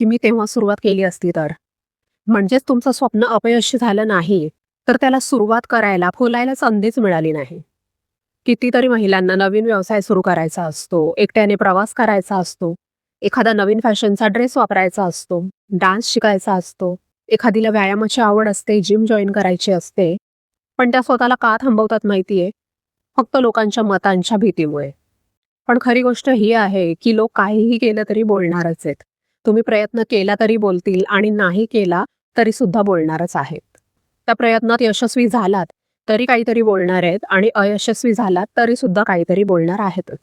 की मी तेव्हा सुरुवात केली असती तर. म्हणजेच तुमचं स्वप्न अपयशी झालं नाही, तर त्याला सुरुवात करायला, फुलायला संधीच मिळाली नाही. कितीतरी महिलांना नवीन व्यवसाय सुरू करायचा असतो, एकट्याने प्रवास करायचा असतो, एखादा नवीन फॅशनचा ड्रेस वापरायचा असतो, डान्स शिकायचा असतो, एखादीला व्यायामाची आवड असते, जिम जॉइन करायची असते. पण त्या स्वतःला का थांबवतात माहितीये? फक्त लोकांच्या मतांच्या भीतीमुळे. पण खरी गोष्ट ही आहे, की लोक काहीही केलं तरी बोलणारच आहेत. तुम्ही प्रयत्न केला तरी बोलतील आणि नाही केला तरी सुद्धा बोलणारच आहेत. त्या प्रयत्नात यशस्वी झालात तरी काहीतरी बोलणार आहेत आणि अयशस्वी झालात तरी सुद्धा काहीतरी बोलणार आहेतच.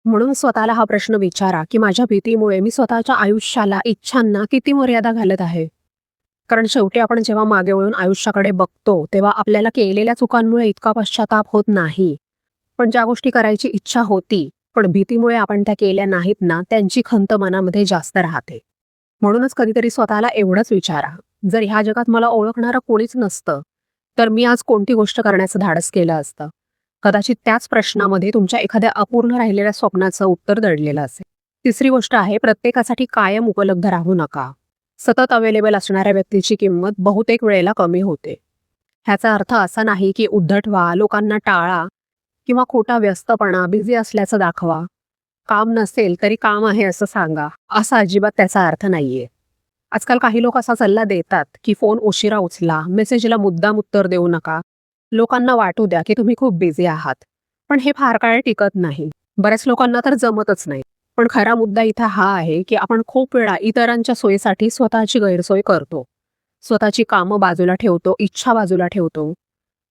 म्हणून स्वतःला हा प्रश्न विचारा, की माझ्या भीतीमुळे मी स्वतःच्या आयुष्याला, इच्छांना किती मर्यादा घालत आहे? कारण शेवटी आपण जेव्हा मागे वळून आयुष्याकडे बघतो, तेव्हा आपल्याला केलेल्या चुकांमुळे इतका पश्चाताप होत नाही. पण ज्या गोष्टी करायची इच्छा होती, पण भीतीमुळे आपण त्या केल्या नाहीत ना, त्यांची खंत मनामध्ये जास्त राहते. म्हणूनच कधीतरी स्वतःला एवढंच विचारा, जर ह्या जगात मला ओळखणारं कोणीच नसतं, तर मी आज कोणती गोष्ट करण्याचं धाडस केलं असतं? कदाचित त्याच प्रश्नामध्ये तुमच्या एखाद्या अपूर्ण राहिलेल्या स्वप्नाचं उत्तर दडलेलं असेल. तिसरी गोष्ट आहे, प्रत्येकासाठी कायम उपलब्ध राहू नका. सतत अवेलेबल असणाऱ्या व्यक्तीची किंमत बहुतेक वेळेला कमी होते. ह्याचा अर्थ असा नाही की उद्धट व्हा, लोकांना टाळा किंवा खोटा व्यस्तपणा, बिझी असल्याचं दाखवा. काम नसेल तरी काम आहे असं सांगा, असा अजिबात त्याचा अर्थ नाहीये. आजकाल काही लोक असा सल्ला देतात की फोन उशिरा उचला, मेसेजला मुद्दाम उत्तर देऊ नका, लोकांना वाटू द्या की तुम्ही खूप बिझी आहात. पण हे फार काळ टिकत नाही. बऱ्याच लोकांना तर जमतच नाही. पण खरा मुद्दा इथं हा आहे की आपण खूप वेळा इतरांच्या सोयीसाठी स्वतःची गैरसोय करतो. स्वतःची कामं बाजूला ठेवतो, इच्छा बाजूला ठेवतो.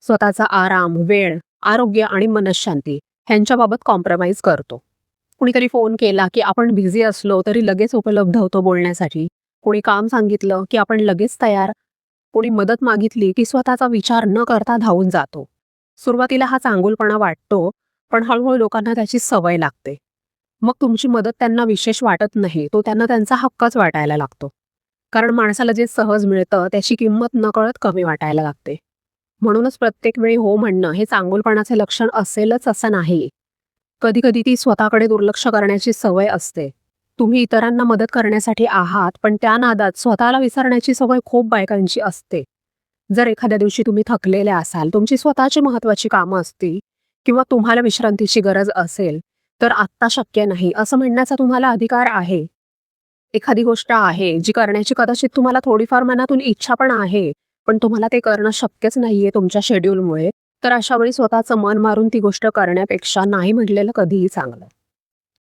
स्वतःचा आराम, वेळ, आरोग्य आणि मनःशांती ह्यांच्याबाबत कॉम्प्रोमाइज करतो. कुणीतरी फोन केला की आपण बिझी असलो तरी लगेच उपलब्ध होतो बोलण्यासाठी. कोणी काम सांगितलं की आपण लगेच तयार. कोणी मदत मागितली की स्वतःचा विचार न करता धावून जातो. सुरुवातीला हा चांगुलपणा वाटतो, पण हळूहळू लोकांना त्याची सवय लागते. मग तुमची मदत त्यांना विशेष वाटत नाही, तो त्यांना त्यांचा हक्कच वाटायला लागतो. कारण माणसाला जे सहज मिळतं त्याची किंमत नकळत कमी वाटायला लागते. म्हणूनच प्रत्येक वेळी हो म्हणणं हे चांगुलपणाचे लक्षण असेलच असं नाही. कधी-कधी ती स्वतःकडे दुर्लक्ष करण्याची सवय असते. तुम्ही इतरांना मदत करण्यासाठी आहात, पण त्या नादात स्वतःला विसरण्याची सवय खूप बायकांची असते. जर एखाद्या दिवशी तुम्ही थकलेले असाल, तुमची स्वतःची महत्त्वाची कामं असतील किंवा तुम्हाला विश्रांतीची गरज असेल, तर आत्ता शक्य नाही असं म्हणण्याचा तुम्हाला अधिकार आहे. एखादी गोष्ट आहे जी करण्याची कदाचित तुम्हाला थोडीफार मनातून इच्छा पण आहे, पण तुम्हाला ते करणं शक्यच नाहीये तुमच्या शेड्यूलमुळे, तर अशा वेळी स्वतःचं मन मारून ती गोष्ट करण्यापेक्षा नाही म्हटलेलं कधीही चांगलं.